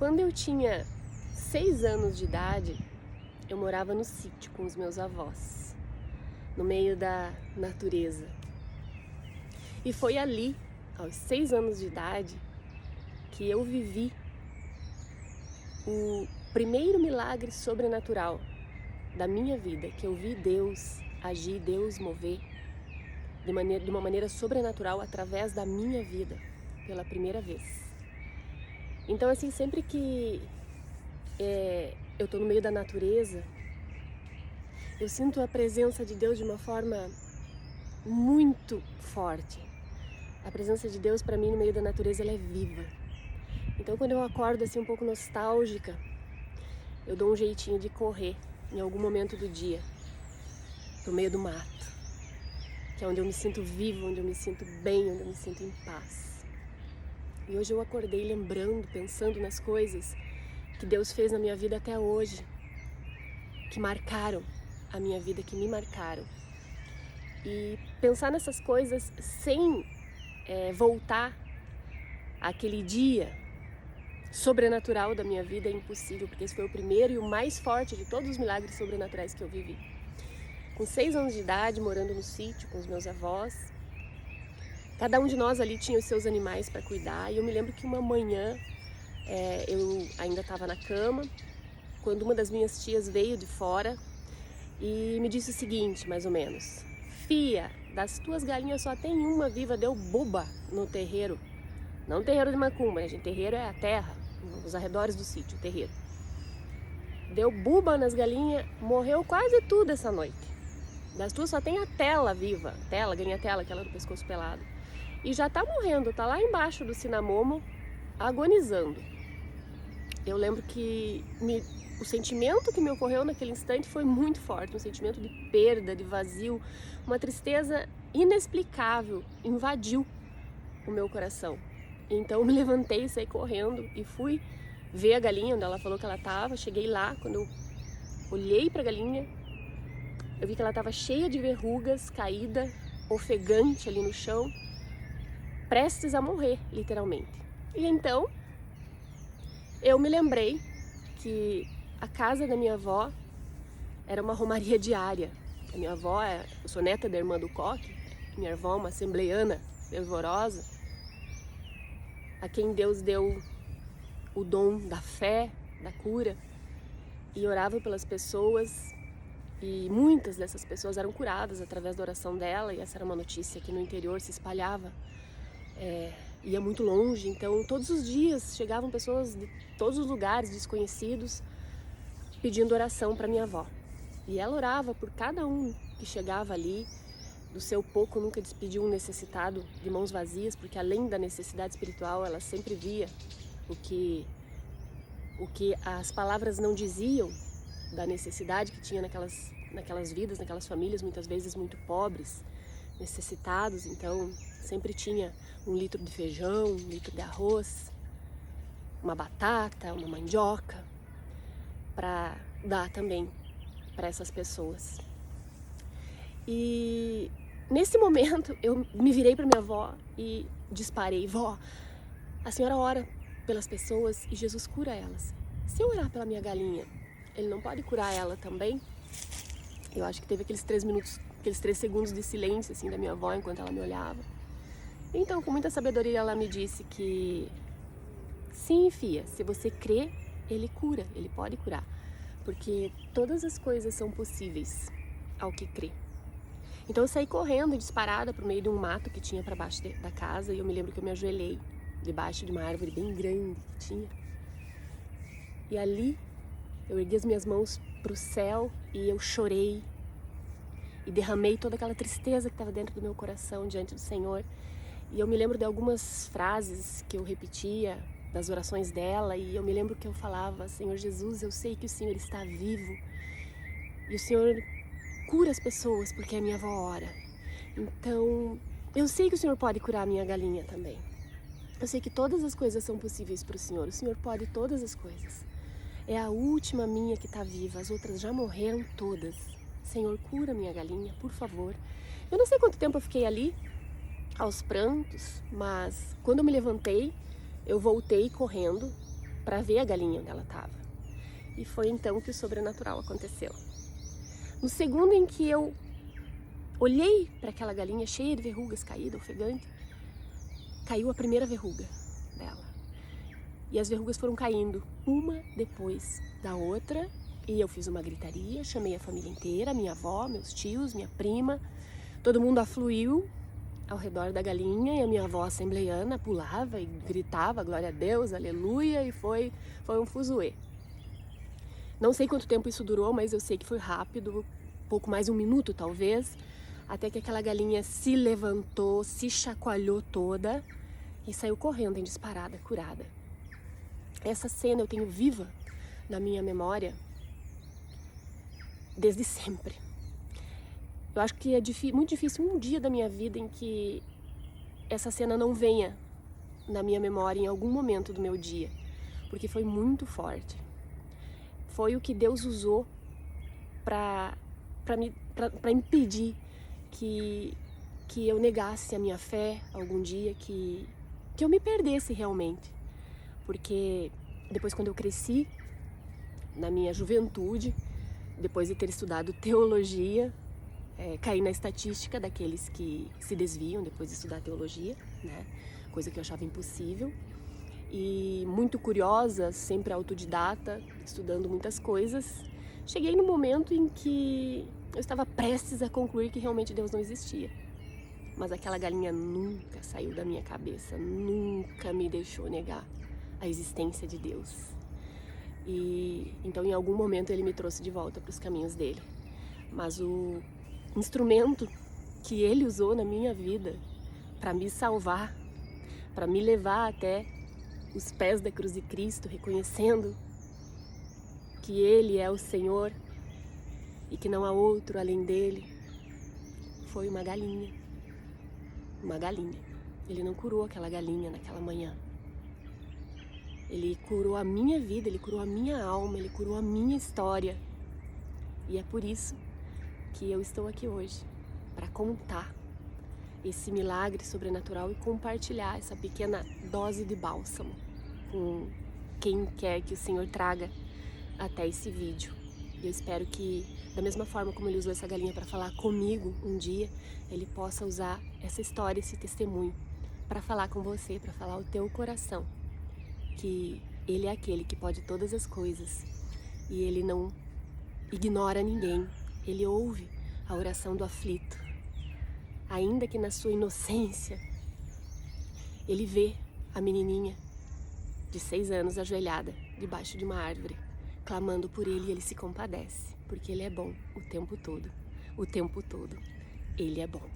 Quando eu tinha 6 anos de idade, eu morava no sítio com os meus avós, no meio da natureza. E foi ali, aos 6 anos de idade, que eu vivi o primeiro milagre sobrenatural da minha vida, que eu vi Deus agir, Deus mover de uma maneira sobrenatural através da minha vida, pela primeira vez. Então, assim, sempre que eu estou no meio da natureza, eu sinto a presença de Deus de uma forma muito forte. A presença de Deus para mim no meio da natureza, ela é viva. Então, quando eu acordo assim um pouco nostálgica, eu dou um jeitinho de correr em algum momento do dia pro meio do mato, que é onde eu me sinto viva, onde eu me sinto bem, onde eu me sinto em paz. E hoje eu acordei lembrando, pensando nas coisas que Deus fez na minha vida até hoje, que marcaram a minha vida, que me marcaram. E pensar nessas coisas sem voltar àquele dia sobrenatural da minha vida é impossível, porque esse foi o primeiro e o mais forte de todos os milagres sobrenaturais que eu vivi. Com 6 anos de idade, morando no sítio com os meus avós, cada um de nós ali tinha os seus animais para cuidar, e eu me lembro que uma manhã eu ainda estava na cama, quando uma das minhas tias veio de fora e me disse o seguinte, mais ou menos: "Fia, das tuas galinhas só tem uma viva, deu buba no terreiro." Não terreiro de macumba, né, gente? Terreiro é a terra, os arredores do sítio, o terreiro. Deu buba nas galinhas, morreu quase tudo essa noite. Das tuas só tem a tela viva, galinha tela, aquela do pescoço pelado. E já tá morrendo, tá lá embaixo do cinamomo, agonizando. Eu lembro que o sentimento que me ocorreu naquele instante foi muito forte, um sentimento de perda, de vazio, uma tristeza inexplicável invadiu o meu coração. Então eu me levantei, saí correndo e fui ver a galinha onde ela falou que ela estava. Cheguei lá, quando eu olhei para a galinha, eu vi que ela estava cheia de verrugas, caída, ofegante ali no chão, prestes a morrer, literalmente. E então eu me lembrei que a casa da minha avó era uma romaria diária. A minha avó, eu sou neta da irmã do Coque, minha avó é uma assembleiana fervorosa, a quem Deus deu o dom da fé, da cura, e orava pelas pessoas, e muitas dessas pessoas eram curadas através da oração dela, e essa era uma notícia que no interior se espalhava, ia muito longe. Então todos os dias chegavam pessoas de todos os lugares, desconhecidos, pedindo oração para minha avó, e ela orava por cada um que chegava ali. Do seu pouco nunca despediu um necessitado de mãos vazias, porque além da necessidade espiritual, ela sempre via o que as palavras não diziam, da necessidade que tinha naquelas vidas, naquelas famílias, muitas vezes muito pobres, necessitados. Então sempre tinha 1 litro de feijão, 1 litro de arroz, uma batata, uma mandioca, para dar também para essas pessoas. E nesse momento eu me virei para minha avó e disparei: "Vó, a senhora ora pelas pessoas e Jesus cura elas. Se eu orar pela minha galinha, ele não pode curar ela também?" Eu acho que teve aqueles 3 minutos, aqueles 3 segundos de silêncio assim da minha avó enquanto ela me olhava. Então, com muita sabedoria, ela me disse que sim, filha, se você crê, ele cura, ele pode curar, porque todas as coisas são possíveis ao que crê. Então eu saí correndo, disparada, pro meio de um mato que tinha para baixo da casa, e eu me lembro que eu me ajoelhei debaixo de uma árvore bem grande que tinha. E ali eu ergui as minhas mãos pro céu e eu chorei e derramei toda aquela tristeza que estava dentro do meu coração diante do Senhor. E eu me lembro de algumas frases que eu repetia das orações dela, e eu me lembro que eu falava: "Senhor Jesus, eu sei que o Senhor está vivo e o Senhor cura as pessoas porque a minha avó ora. Então, eu sei que o Senhor pode curar a minha galinha também. Eu sei que todas as coisas são possíveis para o Senhor pode todas as coisas. É a última minha que está viva, as outras já morreram todas. Senhor, cura minha galinha, por favor." Eu não sei quanto tempo eu fiquei ali, aos prantos, mas quando eu me levantei, eu voltei correndo para ver a galinha onde ela estava. E foi então que o sobrenatural aconteceu. No segundo em que eu olhei para aquela galinha cheia de verrugas, caída, ofegante, caiu a primeira verruga dela. E as verrugas foram caindo, uma depois da outra, e eu fiz uma gritaria, chamei a família inteira, minha avó, meus tios, minha prima, todo mundo afluiu ao redor da galinha, e a minha avó assembleiana pulava e gritava, glória a Deus, aleluia, e foi um fuzuê. Não sei quanto tempo isso durou, mas eu sei que foi rápido, pouco mais de 1 minuto talvez, até que aquela galinha se levantou, se chacoalhou toda e saiu correndo em disparada, curada. Essa cena eu tenho viva na minha memória desde sempre. Eu acho que é muito difícil um dia da minha vida em que essa cena não venha na minha memória em algum momento do meu dia, porque foi muito forte. Foi o que Deus usou para impedir que eu negasse a minha fé algum dia, que eu me perdesse realmente. Porque depois, quando eu cresci, na minha juventude, depois de ter estudado teologia, caí na estatística daqueles que se desviam depois de estudar teologia, né? Coisa que eu achava impossível. E muito curiosa, sempre autodidata, estudando muitas coisas, cheguei no momento em que eu estava prestes a concluir que realmente Deus não existia. Mas aquela galinha nunca saiu da minha cabeça, nunca me deixou negar a existência de Deus. E então em algum momento ele me trouxe de volta para os caminhos dele. Mas o instrumento que ele usou na minha vida para me salvar, para me levar até os pés da cruz de Cristo, reconhecendo que Ele é o Senhor e que não há outro além dele, foi uma galinha. Uma galinha. Ele não curou aquela galinha naquela manhã. Ele curou a minha vida, Ele curou a minha alma, Ele curou a minha história. E é por isso que eu estou aqui hoje, para contar esse milagre sobrenatural e compartilhar essa pequena dose de bálsamo com quem quer que o Senhor traga até esse vídeo. E eu espero que, da mesma forma como Ele usou essa galinha para falar comigo um dia, Ele possa usar essa história, esse testemunho, para falar com você, para falar ao teu coração, que Ele é aquele que pode todas as coisas e Ele não ignora ninguém. Ele ouve a oração do aflito. Ainda que na sua inocência, Ele vê a menininha de 6 anos ajoelhada debaixo de uma árvore, clamando por Ele, e Ele se compadece, porque Ele é bom o tempo todo. O tempo todo, Ele é bom.